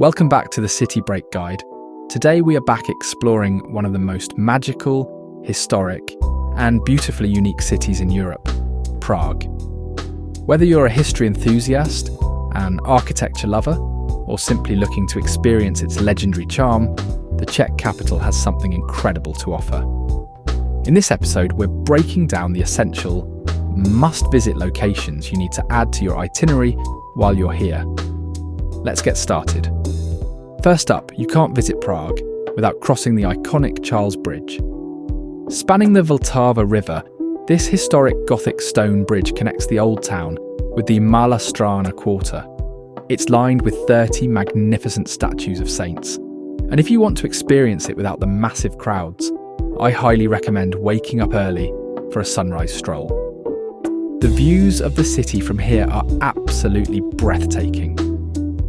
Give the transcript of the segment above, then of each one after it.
Welcome back to the City Break Guide. Today we are back exploring one of the most magical, historic, and beautifully unique cities in Europe, Prague. Whether you're a history enthusiast, an architecture lover, or simply looking to experience its legendary charm, the Czech capital has something incredible to offer. In this episode, we're breaking down the essential, must-visit locations you need to add to your itinerary while you're here. Let's get started. First up, you can't visit Prague without crossing the iconic Charles Bridge. Spanning the Vltava River, this historic Gothic stone bridge connects the old town with the Malá Strana quarter. It's lined with 30 magnificent statues of saints. And if you want to experience it without the massive crowds, I highly recommend waking up early for a sunrise stroll. The views of the city from here are absolutely breathtaking.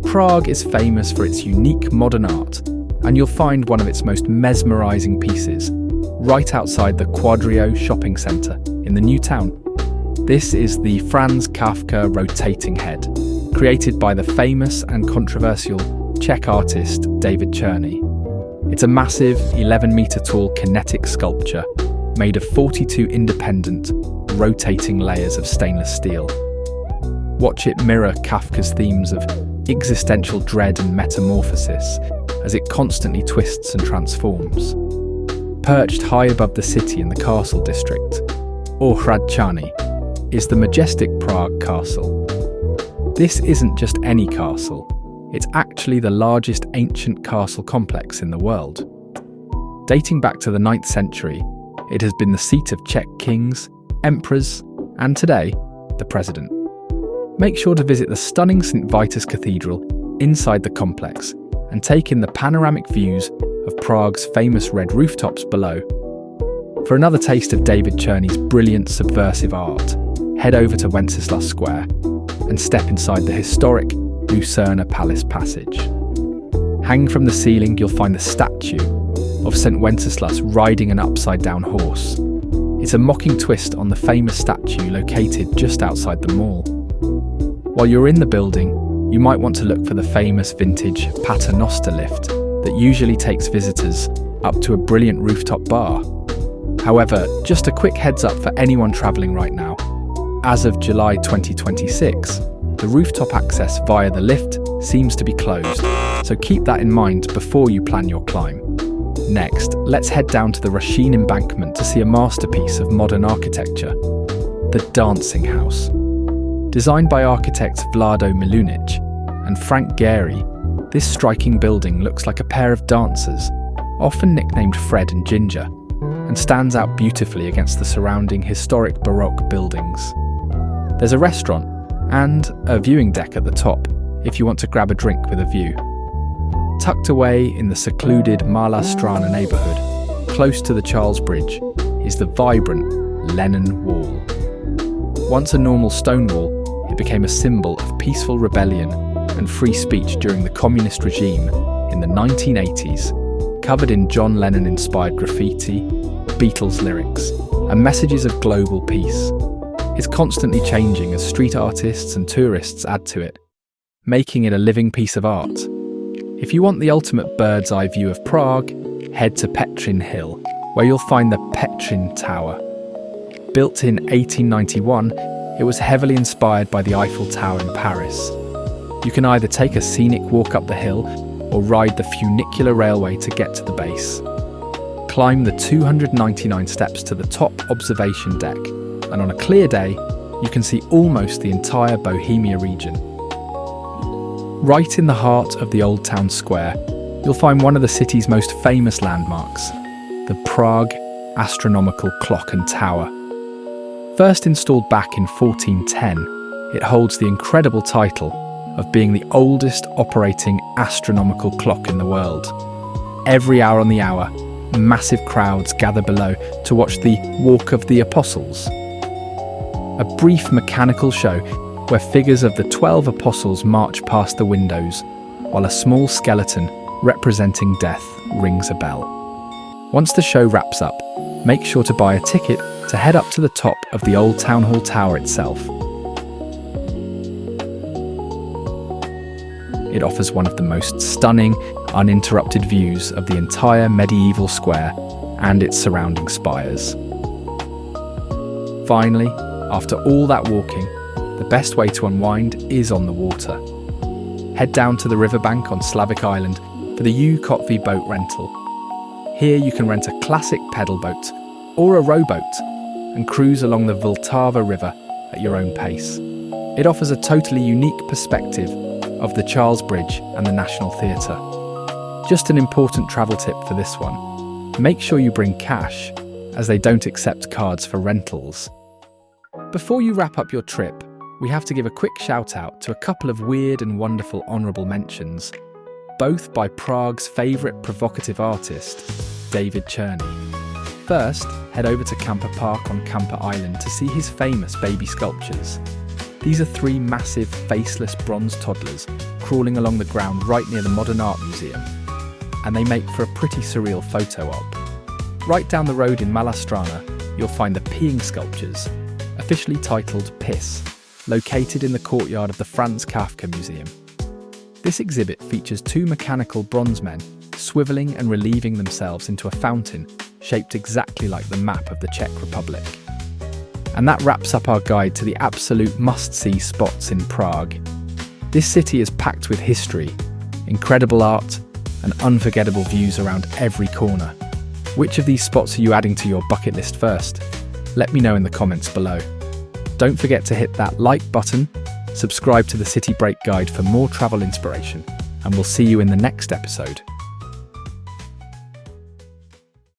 Prague is famous for its unique modern art, and you'll find one of its most mesmerising pieces right outside the Quadrio shopping centre in the new town. This is the Franz Kafka rotating head, created by the famous and controversial Czech artist David Černý. It's a massive 11-metre tall kinetic sculpture made of 42 independent, rotating layers of stainless steel. Watch it mirror Kafka's themes of existential dread and metamorphosis as it constantly twists and transforms. Perched high above the city in the castle district, Hradčany, is the majestic Prague Castle. This isn't just any castle, it's actually the largest ancient castle complex in the world. Dating back to the 9th century, it has been the seat of Czech kings, emperors, and today, the president. Make sure to visit the stunning St. Vitus Cathedral inside the complex and take in the panoramic views of Prague's famous red rooftops below. For another taste of David Černy's brilliant subversive art, head over to Wenceslas Square and step inside the historic Lucerna Palace passage. Hanging from the ceiling, you'll find the statue of St. Wenceslas riding an upside-down horse. It's a mocking twist on the famous statue located just outside the mall. While you're in the building, you might want to look for the famous vintage Paternoster lift that usually takes visitors up to a brilliant rooftop bar. However, just a quick heads up for anyone travelling right now. As of July 2026, the rooftop access via the lift seems to be closed, so keep that in mind before you plan your climb. Next, let's head down to the Rušín embankment to see a masterpiece of modern architecture, the Dancing House. Designed by architects Vlado Milunic and Frank Gehry, this striking building looks like a pair of dancers, often nicknamed Fred and Ginger, and stands out beautifully against the surrounding historic Baroque buildings. There's a restaurant and a viewing deck at the top if you want to grab a drink with a view. Tucked away in the secluded Malá Strana neighbourhood, close to the Charles Bridge, is the vibrant Lenin Wall. Once a normal stone wall, it became a symbol of peaceful rebellion and free speech during the communist regime in the 1980s, covered in John Lennon-inspired graffiti, Beatles lyrics, and messages of global peace. It's constantly changing as street artists and tourists add to it, making it a living piece of art. If you want the ultimate bird's eye view of Prague, head to Petrin Hill, where you'll find the Petrin Tower. Built in 1891, it was heavily inspired by the Eiffel Tower in Paris. You can either take a scenic walk up the hill or ride the funicular railway to get to the base. Climb the 299 steps to the top observation deck, and on a clear day, you can see almost the entire Bohemia region. Right in the heart of the Old Town Square, you'll find one of the city's most famous landmarks, the Prague Astronomical Clock and Tower. First installed back in 1410, it holds the incredible title of being the oldest operating astronomical clock in the world. Every hour on the hour, massive crowds gather below to watch the Walk of the Apostles, a brief mechanical show where figures of the 12 apostles march past the windows, while a small skeleton representing death rings a bell. Once the show wraps up, make sure to buy a ticket to head up to the top of the old Town Hall Tower itself. It offers one of the most stunning, uninterrupted views of the entire medieval square and its surrounding spires. Finally, after all that walking, the best way to unwind is on the water. Head down to the riverbank on Slavic Island for the U Kotvy boat rental. Here you can rent a classic pedal boat or a rowboat and cruise along the Vltava River at your own pace. It offers a totally unique perspective of the Charles Bridge and the National Theatre. Just an important travel tip for this one: make sure you bring cash, as they don't accept cards for rentals. Before you wrap up your trip, we have to give a quick shout out to a couple of weird and wonderful honourable mentions, both by Prague's favourite provocative artist, David Černý. First, head over to Camper Park on Camper Island to see his famous baby sculptures. These are 3 massive, faceless bronze toddlers crawling along the ground right near the Modern Art Museum, and they make for a pretty surreal photo op. Right down the road in Lucerna, you'll find the peeing sculptures, officially titled Piss, located in the courtyard of the Franz Kafka Museum. This exhibit features 2 mechanical bronze men swivelling and relieving themselves into a fountain shaped exactly like the map of the Czech Republic. And that wraps up our guide to the absolute must-see spots in Prague. This city is packed with history, incredible art, and unforgettable views around every corner. Which of these spots are you adding to your bucket list first? Let me know in the comments below. Don't forget to hit that like button, subscribe to the City Break Guide for more travel inspiration, and we'll see you in the next episode.